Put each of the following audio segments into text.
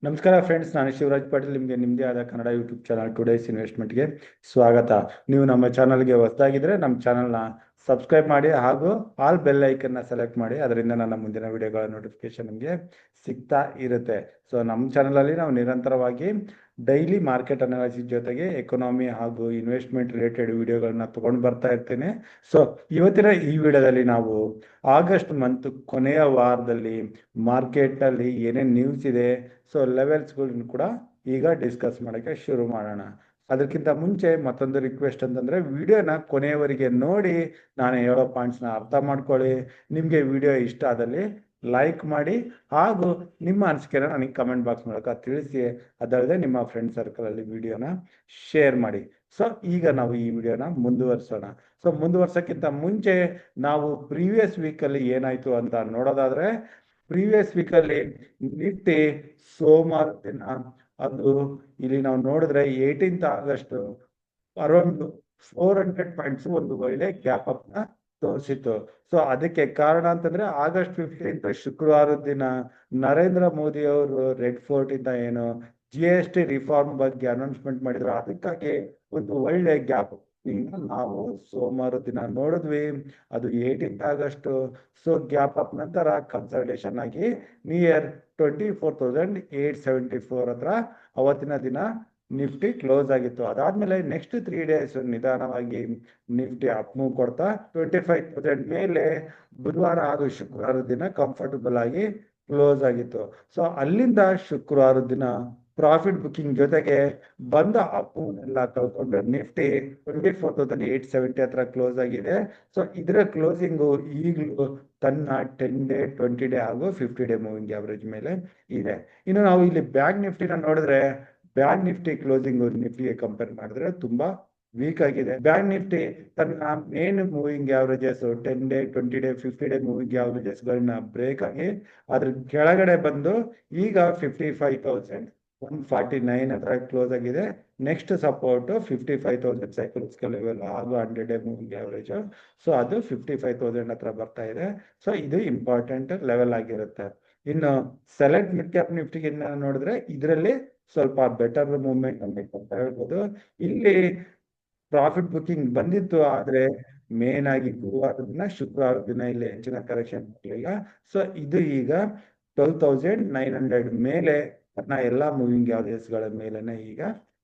ನಮಸ್ಕಾರ ಫ್ರೆಂಡ್ಸ್, ನಾನು ಶಿವರಾಜ್ ಪಾಟೀಲ್. ನಿಮ್ಮದೇ ಆದ ಕನ್ನಡ ಯೂಟ್ಯೂಬ್ ಚಾನಲ್ ಟುಡೇಸ್ ಇನ್ವೆಸ್ಟ್ಮೆಂಟ್ಗೆ ಸ್ವಾಗತ. ನೀವು ನಮ್ಮ ಚಾನಲ್ಗೆ ಹೊಸದಾಗಿದ್ದರೆ ನಮ್ಮ ಚಾನಲ್ನ ಸಬ್ಸ್ಕ್ರೈಬ್ ಮಾಡಿ ಹಾಗೂ ಆಲ್ ಬೆಲ್ ಐಕನ್ನ ಸೆಲೆಕ್ಟ್ ಮಾಡಿ. ಅದರಿಂದ ನನ್ನ ಮುಂದಿನ ವಿಡಿಯೋಗಳ ನೋಟಿಫಿಕೇಶನ್ ನಿಮಗೆ ಸಿಗ್ತಾ ಇರುತ್ತೆ. ಸೊ ನಮ್ಮ ಚಾನಲಲ್ಲಿ ನಾವು ನಿರಂತರವಾಗಿ ಡೈಲಿ ಮಾರ್ಕೆಟ್ ಅನಾಲಿಸಿಸ್ ಜೊತೆಗೆ ಎಕನಾಮಿ ಹಾಗೂ ಇನ್ವೆಸ್ಟ್ಮೆಂಟ್ ರಿಲೇಟೆಡ್ ವಿಡಿಯೋಗಳನ್ನ ತೊಗೊಂಡು ಬರ್ತಾ ಇರ್ತೇನೆ. ಸೊ ಇವತ್ತಿನ ಈ ವಿಡಿಯೋದಲ್ಲಿ ನಾವು ಆಗಸ್ಟ್ ಮಂತ್ ಕೊನೆಯ ವಾರದಲ್ಲಿ ಮಾರ್ಕೆಟಲ್ಲಿ ಏನೇನು ನ್ಯೂಸ್ ಇದೆ, ಸೊ ಲೆವೆಲ್ಸ್ಗಳನ್ನ ಕೂಡ ಈಗ ಡಿಸ್ಕಸ್ ಮಾಡೋಕ್ಕೆ ಶುರು ಮಾಡೋಣ. ಅದಕ್ಕಿಂತ ಮುಂಚೆ ಮತ್ತೊಂದು ರಿಕ್ವೆಸ್ಟ್ ಅಂತಂದರೆ, ವಿಡಿಯೋನ ಕೊನೆಯವರೆಗೆ ನೋಡಿ ನಾನು ಹೇಳೋ ಪಾಯಿಂಟ್ಸ್ನ ಅರ್ಥ ಮಾಡ್ಕೊಳ್ಳಿ. ನಿಮಗೆ ವಿಡಿಯೋ ಇಷ್ಟ ಆದಲ್ಲಿ ಲೈಕ್ ಮಾಡಿ ಹಾಗೂ ನಿಮ್ಮ ಅನಿಸಿಕೆನ ನನಗೆ ಕಮೆಂಟ್ ಬಾಕ್ಸ್ ಮೂಲಕ ತಿಳಿಸಿ. ಅದಲ್ಲದೆ ನಿಮ್ಮ ಫ್ರೆಂಡ್ ಸರ್ಕಲಲ್ಲಿ ವಿಡಿಯೋನ ಶೇರ್ ಮಾಡಿ. ಸೊ ಈಗ ನಾವು ಈ ವಿಡಿಯೋನ ಮುಂದುವರಿಸೋಣ. ಸೊ ಮುಂದುವರ್ಸೋಕ್ಕಿಂತ ಮುಂಚೆ ನಾವು ಪ್ರೀವಿಯಸ್ ವೀಕಲ್ಲಿ ಏನಾಯಿತು ಅಂತ ನೋಡೋದಾದರೆ, ಪ್ರೀವಿಯಸ್ ವೀಕಲ್ಲಿ ನಿಫ್ಟಿ ಸೋಮವಾರ ದಿನ ಅದು ಇಲ್ಲಿ ನಾವು ನೋಡಿದ್ರೆ 18th ಆಗಸ್ಟ್ ಅರೌಂಡ್ 400 ಪಾಯಿಂಟ್ಸ್ ಒಂದು ಒಳ್ಳೆ ಗ್ಯಾಪ್ ಅಪ್ ನ ತೋರಿಸಿತ್ತು. ಸೊ ಅದಕ್ಕೆ ಕಾರಣ ಅಂತಂದ್ರೆ, ಆಗಸ್ಟ್ 15th ಶುಕ್ರವಾರದ ದಿನ ನರೇಂದ್ರ ಮೋದಿ ಅವರು ರೆಡ್ ಫೋರ್ಟ್ ಇಂದ ಏನು GST ರಿಫಾರ್ಮ್ ಬಗ್ಗೆ ಅನೌನ್ಸ್ಮೆಂಟ್ ಮಾಡಿದ್ರು, ಅದಕ್ಕಾಗಿ ಒಂದು ಒಳ್ಳೆ ಗ್ಯಾಪ್ ನಾವು ಸೋಮವಾರ ದಿನ ನೋಡಿದ್ವಿ. ಅದು 18th August. So gap up ನಂತರ ಕನ್ಸಲ್ಟೇಷನ್ ಆಗಿ ನಿಯರ್ 24,874 ಹತ್ರ ಅವತ್ತಿನ ದಿನ ನಿಫ್ಟಿ ಕ್ಲೋಸ್ ಆಗಿತ್ತು. ಅದಾದ್ಮೇಲೆ ನೆಕ್ಸ್ಟ್ 3 ಡೇಸ್ ನಿಧಾನವಾಗಿ ನಿಫ್ಟಿ ಅಪ್ ಮೂವ್ ಕೊಡ್ತಾ 25,000 ಮೇಲೆ ಬುಧವಾರ ಹಾಗೂ ಶುಕ್ರವಾರದ ದಿನ ಕಂಫರ್ಟಬಲ್ ಆಗಿ ಕ್ಲೋಸ್ ಆಗಿತ್ತು. ಸೊ ಅಲ್ಲಿಂದ ಶುಕ್ರವಾರದ ದಿನ ಪ್ರಾಫಿಟ್ ಬುಕ್ಕಿಂಗ್ ಜೊತೆಗೆ ಬಂದ ಅಪ್ಪು ಎಲ್ಲ ಕಳ್ಕೊಂಡು ನಿಫ್ಟಿ 24,870 ಹತ್ರ ಕ್ಲೋಸ್ ಆಗಿದೆ. ಸೊ ಇದರ ಕ್ಲೋಸಿಂಗು ಈಗಲೂ ತನ್ನ 10 ಡೇ 20 ಡೇ ಹಾಗೂ 50 ಡೇ ಮೂವಿಂಗ್ ಆವರೇಜ್ ಮೇಲೆ ಇದೆ. ಇನ್ನು ನಾವು ಇಲ್ಲಿ ಬ್ಯಾಂಕ್ ನಿಫ್ಟಿನ ನೋಡಿದ್ರೆ, ಬ್ಯಾಂಕ್ ನಿಫ್ಟಿ ಕ್ಲೋಸಿಂಗ್ ನಿಫ್ಟಿಗೆ ಕಂಪೇರ್ ಮಾಡಿದ್ರೆ ತುಂಬಾ ವೀಕ್ ಆಗಿದೆ. ಬ್ಯಾಂಕ್ ನಿಫ್ಟಿ ತನ್ನ main moving averages 10 day 20 day 50 day moving averages ಗಳನ್ನ ಬ್ರೇಕ್ ಆಗಿ ಅದ್ರ ಕೆಳಗಡೆ ಬಂದು ಈಗ 55,149 ಹತ್ರ ಕ್ಲೋಸ್ ಆಗಿದೆ. ನೆಕ್ಸ್ಟ್ ಸಪೋರ್ಟ್ 55,000 ಸೈಕಲಿಕಲ್ ಲೆವೆಲ್ ಹಾಗೂ 100 ಡೇ ಮೂವಿಂಗ್ ಆವರೇಜ್. ಸೊ ಅದು 55,000 ಹತ್ರ ಬರ್ತಾ ಇದೆ. ಸೊ ಇದು ಇಂಪಾರ್ಟೆಂಟ್ ಲೆವೆಲ್ ಆಗಿರುತ್ತೆ. ಇನ್ನು ಸೆಲೆಕ್ಟ್ ಮಿಡ್ ಕ್ಯಾಪ್ ನಿಫ್ಟಿಗೆ ನೋಡಿದ್ರೆ ಇದರಲ್ಲಿ ಸ್ವಲ್ಪ ಬೆಟರ್ ಮೂವ್ಮೆಂಟ್ ಅಂತ ಹೇಳ್ಬೋದು. ಇಲ್ಲಿ ಪ್ರಾಫಿಟ್ ಬುಕ್ಕಿಂಗ್ ಬಂದಿತ್ತು, ಆದ್ರೆ ಮೇನ್ ಆಗಿ ಗುರುವಾರ ದಿನ ಶುಕ್ರವಾರ ದಿನ ಇಲ್ಲಿ ಹೆಚ್ಚಿನ ಕರೆಕ್ಷನ್ ಆಗಲಿಲ್ಲ. ಸೊ ಇದು ಈಗ 12,900 ಮೇಲೆ ತನ್ನ ಎಲ್ಲಾ ಮೂವಿಂಗ್ ಗಳ ಮೇಲೆನೆ ಈಗ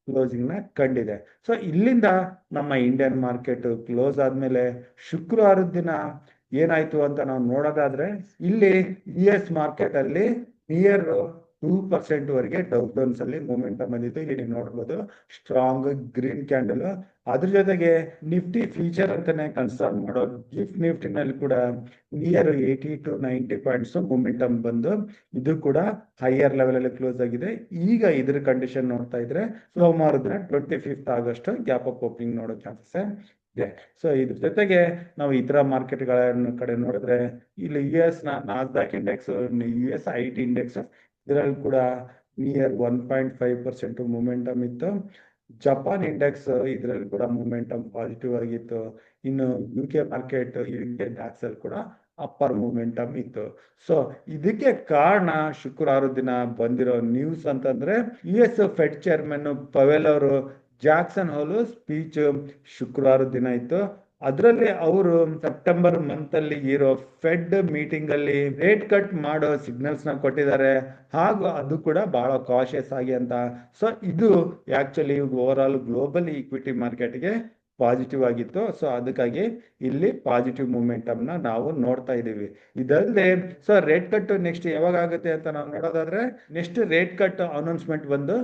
ಕ್ಲೋಸಿಂಗ್ ನ ಕಂಡಿದೆ. ಸೊ ಇಲ್ಲಿಂದ ನಮ್ಮ ಇಂಡಿಯನ್ ಮಾರ್ಕೆಟ್ ಕ್ಲೋಸ್ ಆದ್ಮೇಲೆ ಶುಕ್ರವಾರದ ದಿನ ಏನಾಯ್ತು ಅಂತ ನಾವು ನೋಡೋದಾದ್ರೆ, ಇಲ್ಲಿ US ಮಾರ್ಕೆಟ್ ಅಲ್ಲಿ ನಿಯರ್ 2% ವರೆಗೆ ಡೌನ್ಸ್ ಅಲ್ಲಿ ಮೂವ್ಮೆಂಟ್ ಬಂದಿತ್ತು. ಇಲ್ಲಿ ನೀವು ನೋಡ್ಬೋದು ಸ್ಟ್ರಾಂಗ್ ಗ್ರೀನ್ ಕ್ಯಾಂಡಲ್. ಅದ್ರ ಜೊತೆಗೆ ನಿಫ್ಟಿ ಫ್ಯೂಚರ್ ಅಂತಾನೆ ಕನ್ಸಿಡರ್ ಮಾಡೋ ಗಿಫ್ಟ್ ನಿಫ್ಟಿನಲ್ಲಿ ಕೂಡ ನಿಯರ್ 80 to 90 ಪಾಯಿಂಟ್ಸ್ ಮೂಮೆಂಟಮ್ ಬಂದು ಇದು ಕೂಡ ಹೈಯರ್ ಲೆವೆಲ್ ಅಲ್ಲಿ ಕ್ಲೋಸ್ ಆಗಿದೆ. ಈಗ ಇದ್ರ ಕಂಡೀಷನ್ ನೋಡ್ತಾ ಇದ್ರೆ ಸೋಮವಾರ ದಿನ 25th August gap up opening ನೋಡೋ ಚಾನ್ಸಸ್ ಇದೆ. ಸೊ ಇದ್ರ ಜೊತೆಗೆ ನಾವು ಇತರ ಮಾರ್ಕೆಟ್ ಗಳ ಕಡೆ ನೋಡಿದ್ರೆ, ಇಲ್ಲಿ US Nasdaq index, US IT index ಇದರಲ್ಲಿ ಕೂಡ ನಿಯರ್ 1.5% ಮೂಮೆಂಟಮ್ ಇತ್ತು. ಜಪಾನ್ ಇಂಡೆಕ್ಸ್ ಇದರಲ್ಲಿ ಕೂಡ ಮೂಮೆಂಟಮ್ ಪಾಸಿಟಿವ್ ಆಗಿತ್ತು. ಇನ್ನು UK ಮಾರ್ಕೆಟ್ UK ಡಾಕ್ಸ್ ಅಲ್ಲಿ ಕೂಡ ಅಪ್ಪರ್ ಮೂಮೆಂಟಮ್ ಇತ್ತು. ಸೊ ಇದಕ್ಕೆ ಕಾರಣ ಶುಕ್ರವಾರ ದಿನ ಬಂದಿರೋ ನ್ಯೂಸ್ ಅಂತಂದ್ರೆ, US ಫೆಡ್ ಚೇರ್ಮನ್ ಪವೆಲ್ ಅವರು ಜಾಕ್ಸನ್ ಹೋಲ್ ಸ್ಪೀಚ್ ಶುಕ್ರವಾರ ದಿನ ಇತ್ತು. ಅದರಲ್ಲಿ ಅವರು ಸೆಪ್ಟೆಂಬರ್ ಮಂತ್ ಅಲ್ಲಿ ಇರೋ ಫೆಡ್ ಮೀಟಿಂಗ್ ಅಲ್ಲಿ ರೇಟ್ ಕಟ್ ಮಾಡೋ ಸಿಗ್ನಲ್ಸ್ ನ ಕೊಟ್ಟಿದ್ದಾರೆ, ಹಾಗೂ ಅದು ಕೂಡ ಬಹಳ ಕಾಶಿಯಸ್ ಆಗಿ ಅಂತ. ಸೊ ಇದು actually over all global equity ಮಾರ್ಕೆಟ್ಗೆ ಪಾಸಿಟಿವ್ ಆಗಿತ್ತು. ಸೊ ಅದಕ್ಕಾಗಿ ಇಲ್ಲಿ ಪಾಸಿಟಿವ್ ಮೂಮೆಂಟಮ್ ನ ನಾವು ನೋಡ್ತಾ ಇದೀವಿ. ಇದಲ್ಲದೆ ಸೊ ರೇಟ್ ಕಟ್ ನೆಕ್ಸ್ಟ್ ಯಾವಾಗ ಆಗುತ್ತೆ ಅಂತ ನಾವು ನೋಡೋದಾದ್ರೆ, ನೆಕ್ಸ್ಟ್ ರೇಟ್ ಕಟ್ ಅನೌನ್ಸ್ಮೆಂಟ್ ಬಂದು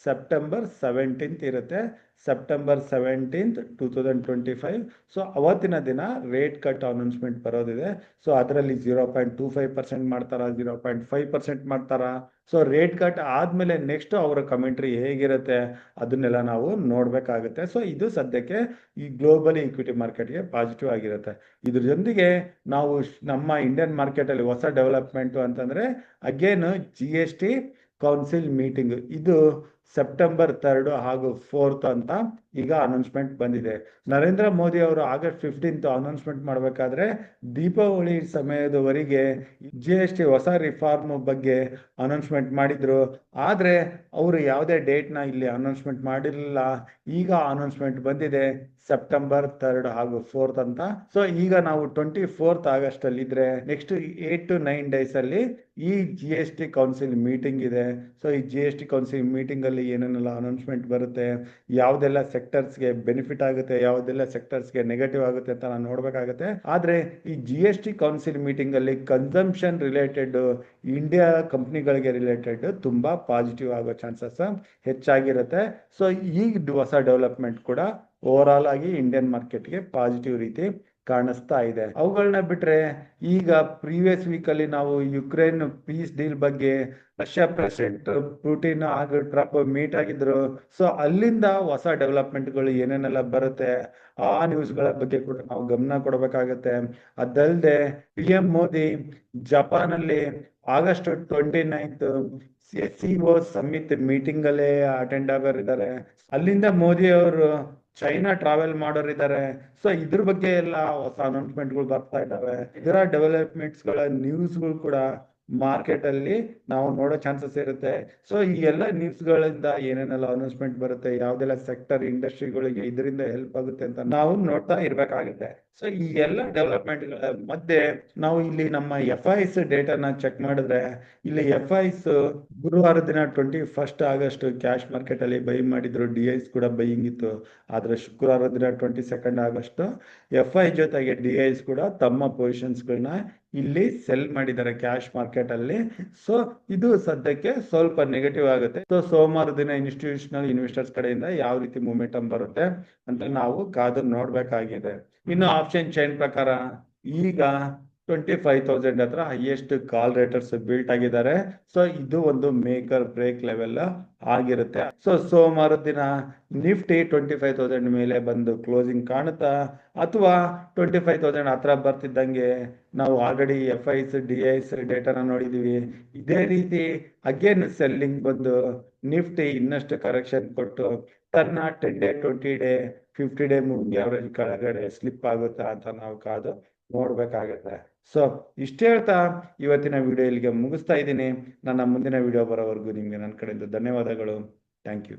ಸೆಪ್ಟೆಂಬರ್ 17th ಇರುತ್ತೆ. September 17th 2025. ಸೊ ಅವತ್ತಿನ ದಿನ ರೇಟ್ ಕಟ್ ಅನೌನ್ಸ್ಮೆಂಟ್ ಬರೋದಿದೆ. ಸೊ ಅದರಲ್ಲಿ 0.25% ಮಾಡ್ತಾರಾ, 0.5% ಮಾಡ್ತಾರಾ. ಸೊ ರೇಟ್ ಕಟ್ ಆದ್ಮೇಲೆ ನೆಕ್ಸ್ಟ್ ಅವರ ಕಮೆಂಟ್ರಿ ಹೇಗಿರುತ್ತೆ ಅದನ್ನೆಲ್ಲ ನಾವು ನೋಡ್ಬೇಕಾಗುತ್ತೆ. ಸೊ ಇದು ಸದ್ಯಕ್ಕೆ ಈ ಗ್ಲೋಬಲ್ ಈಕ್ವಿಟಿ ಮಾರ್ಕೆಟ್ಗೆ ಪಾಸಿಟಿವ್ ಆಗಿರುತ್ತೆ. ಇದ್ರ ಜೊತೆಗೆ ನಾವು ನಮ್ಮ ಇಂಡಿಯನ್ ಮಾರ್ಕೆಟ್ ಅಲ್ಲಿ ಹೊಸ ಡೆವಲಪ್ಮೆಂಟ್ ಅಂತಂದ್ರೆ, ಅಗೇನ್ GST ಕೌನ್ಸಿಲ್ ಮೀಟಿಂಗ್ ಇದು ಸೆಪ್ಟೆಂಬರ್ 3 ಹಾಗೂ 4 ಅಂತ ಈಗ ಅನೌನ್ಸ್ಮೆಂಟ್ ಬಂದಿದೆ. ನರೇಂದ್ರ ಮೋದಿ ಅವರು August 15 ಅನೌನ್ಸ್ಮೆಂಟ್ ಮಾಡಬೇಕಾದ್ರೆ ದೀಪಾವಳಿ ಸಮಯದವರೆಗೆ GST ಹೊಸ ರಿಫಾರ್ಮ್ ಬಗ್ಗೆ ಅನೌನ್ಸ್ಮೆಂಟ್ ಮಾಡಿದ್ರು. ಆದ್ರೆ ಅವರು ಯಾವುದೇ ಡೇಟ್ನ ಇಲ್ಲಿ ಅನೌನ್ಸ್ಮೆಂಟ್ ಮಾಡಿರಲಿಲ್ಲ. ಈಗ ಅನೌನ್ಸ್ಮೆಂಟ್ ಬಂದಿದೆ ಸೆಪ್ಟೆಂಬರ್ 3 ಹಾಗೂ 4 ಅಂತ. ಸೊ ಈಗ ನಾವು 24 ಆಗಸ್ಟ್ ಅಲ್ಲಿ ಇದ್ರೆ ನೆಕ್ಸ್ಟ್ 8 to 9 ಡೇಸ್ ಅಲ್ಲಿ ಈ GST ಕೌನ್ಸಿಲ್ ಮೀಟಿಂಗ್ ಇದೆ. ಸೊ ಈ GST ಕೌನ್ಸಿಲ್ ಮೀಟಿಂಗ್ ಅಲ್ಲಿ ಏನೇನೆಲ್ಲ ಅನೌನ್ಸ್ಮೆಂಟ್ ಬರುತ್ತೆ, ಯಾವ್ದೆಲ್ಲ ಸೆಕ್ಟರ್ಸ್ಗೆ ಬೆನಿಫಿಟ್ ಆಗುತ್ತೆ, ಯಾವ್ದೆಲ್ಲ ಸೆಕ್ಟರ್ಸ್ಗೆ ನೆಗೆಟಿವ್ ಆಗುತ್ತೆ ಅಂತ ನಾವು ನೋಡ್ಬೇಕಾಗುತ್ತೆ. ಆದ್ರೆ ಈ GST ಕೌನ್ಸಿಲ್ ಮೀಟಿಂಗ್ ಅಲ್ಲಿ ಕನ್ಸಂಪ್ಷನ್ ರಿಲೇಟೆಡ್ ಇಂಡಿಯಾ ಕಂಪ್ನಿಗಳಿಗೆ ರಿಲೇಟೆಡ್ ತುಂಬಾ ಪಾಸಿಟಿವ್ ಆಗೋ ಚಾನ್ಸಸ್ ಹೆಚ್ಚಾಗಿರುತ್ತೆ. ಸೊ ಈಗ ಹೊಸ ಡೆವಲಪ್ಮೆಂಟ್ ಕೂಡ ಓವರ್ ಆಲ್ ಆಗಿ ಇಂಡಿಯನ್ ಮಾರ್ಕೆಟ್ಗೆ ಪಾಸಿಟಿವ್ ರೀತಿ ಕಾಣಿಸ್ತಾ ಇದೆ. ಅವುಗಳನ್ನ ಬಿಟ್ರೆ ಈಗ ಪ್ರೀವಿಯಸ್ ವೀಕ್ ಅಲ್ಲಿ ನಾವು ಯುಕ್ರೇನ್ ಪೀಸ್ ಡೀಲ್ ಬಗ್ಗೆ ರಷ್ಯಾ ಪ್ರೆಸಿಡೆಂಟ್ ಪುಟಿನ್ ಹಾಗೂ ಟ್ರಂಪ್ ಮೀಟ್ ಆಗಿದ್ರು. ಸೊ ಅಲ್ಲಿಂದ ಹೊಸ ಡೆವಲಪ್ಮೆಂಟ್ಗಳು ಏನೇನೆಲ್ಲ ಬರುತ್ತೆ ಆ ನ್ಯೂಸ್ಗಳ ಬಗ್ಗೆ ಕೂಡ ನಾವು ಗಮನ ಕೊಡಬೇಕಾಗತ್ತೆ. ಅದಲ್ಲದೆ PM ಮೋದಿ ಜಪಾನ್ ಅಲ್ಲಿ August 29 SCO ಸಮಿಟ್ ಮೀಟಿಂಗ್ ಅಲ್ಲೇ ಅಟೆಂಡ್ ಆಗೋರಿದ್ದಾರೆ. ಅಲ್ಲಿಂದ ಮೋದಿ ಅವರು ಚೈನಾ ಟ್ರಾವೆಲ್ ಮಾಡೋರಿದ್ದಾರೆ. ಸೊ ಇದ್ರ ಬಗ್ಗೆ ಎಲ್ಲ ಹೊಸ ಅನೌನ್ಸ್ಮೆಂಟ್ಗಳು ಬರ್ತಾ ಇದ್ದಾವೆ. ಇದರ ಡೆವಲಪ್ಮೆಂಟ್ಸ್ಗಳ ನ್ಯೂಸ್ಗಳು ಕೂಡ ಮಾರ್ಕೆಟ್ ಅಲ್ಲಿ ನಾವು ನೋಡೋ ಚಾನ್ಸಸ್ ಇರುತ್ತೆ. ಸೊ ಈ ಎಲ್ಲ ನ್ಯೂಸ್ಗಳಿಂದ ಏನೇನೆಲ್ಲ ಅನೌನ್ಸ್ಮೆಂಟ್ ಬರುತ್ತೆ, ಯಾವ್ದೆಲ್ಲ ಸೆಕ್ಟರ್ ಇಂಡಸ್ಟ್ರಿಗಳಿಗೆ ಇದರಿಂದ ಹೆಲ್ಪ್ ಆಗುತ್ತೆ ಅಂತ ನಾವು ನೋಡ್ತಾ ಇರ್ಬೇಕಾಗುತ್ತೆ. ಸೊ ಈ ಎಲ್ಲ ಡೆವಲಪ್ಮೆಂಟ್ಗಳ ಮಧ್ಯೆ ನಾವು ಇಲ್ಲಿ ನಮ್ಮ FIs ಡೇಟಾನ ಚೆಕ್ ಮಾಡಿದ್ರೆ ಇಲ್ಲಿ FIs ಗುರುವಾರ ದಿನ 21 ಆಗಸ್ಟ್ ಕ್ಯಾಶ್ ಮಾರ್ಕೆಟ್ ಅಲ್ಲಿ ಬೈ ಮಾಡಿದ್ರು. DIs ಕೂಡ ಬೈಯಿಂಗ್ ಇತ್ತು. ಆದ್ರೆ ಶುಕ್ರವಾರ ದಿನ 22 ಆಗಸ್ಟ್ FI ಜೊತೆಗೆ DIs ಕೂಡ ತಮ್ಮ ಪೊಸಿಷನ್ಸ್ಗಳನ್ನ ಇಲ್ಲಿ ಸೆಲ್ ಮಾಡಿದ್ದಾರೆ ಕ್ಯಾಶ್ ಮಾರ್ಕೆಟ್ ಅಲ್ಲಿ. ಸೊ ಇದು ಸದ್ಯಕ್ಕೆ ಸ್ವಲ್ಪ ನೆಗೆಟಿವ್ ಆಗುತ್ತೆ. ಸೊ ಸೋಮವಾರ ದಿನ ಇನ್ಸ್ಟಿಟ್ಯೂಷನಲ್ ಇನ್ವೆಸ್ಟರ್ಸ್ ಕಡೆಯಿಂದ ಯಾವ ರೀತಿ ಮೂಮೆಂಟಮ್ ಬರುತ್ತೆ ಅಂತ ನಾವು ಕಾದು ನೋಡ್ಬೇಕಾಗಿದೆ. ಇನ್ನು ಆಪ್ಷನ್ ಚೈನ್ ಪ್ರಕಾರ ಈಗ 25,000 ಹತ್ರ ಹೈಯೆಸ್ಟ್ ಕಾಲ್ ರೇಟರ್ಸ್ ಬಿಲ್ಟ್ ಆಗಿದ್ದಾರೆ. ಸೊ ಇದು ಒಂದು ಮೇಕರ್ ಬ್ರೇಕ್ ಲೆವೆಲ್ ಆಗಿರುತ್ತೆ. ಸೊ ಸೋಮವಾರ ದಿನ ನಿಫ್ಟಿ 25,000 ಮೇಲೆ ಬಂದು ಕ್ಲೋಸಿಂಗ್ ಕಾಣುತ್ತಾ, ಅಥವಾ 25,000 ಹತ್ರ ಬರ್ತಿದ್ದಂಗೆ ನಾವು ಆಲ್ರೆಡಿ FIs DIs ಡೇಟಾನ ನೋಡಿದೀವಿ. ಇದೇ ರೀತಿ ಅಗೇನ್ ಸೆಲ್ಲಿಂಗ್ ಬಂದು ನಿಫ್ಟಿ ಇನ್ನಷ್ಟು ಕರೆಕ್ಷನ್ ಕೊಟ್ಟು ತನ್ನ 10 day 20 day 50 day moving average ಕೆಳಗಡೆ ಸ್ಲಿಪ್ ಆಗುತ್ತಾ ಅಂತ ನಾವು ಕಾದು ನೋಡ್ಬೇಕಾಗತ್ತೆ. ಸೊ ಇಷ್ಟ ಹೇಳ್ತಾ ಇವತ್ತಿನ ವಿಡಿಯೋ ಇಲ್ಲಿಗೆ ಮುಗಿಸ್ತಾ ಇದ್ದೀನಿ. ನನ್ನ ಮುಂದಿನ ವಿಡಿಯೋ ಬರೋವರೆಗೂ ನಿಮ್ಗೆ ನನ್ನ ಕಡೆಯಿಂದ ಧನ್ಯವಾದಗಳು. Thank you.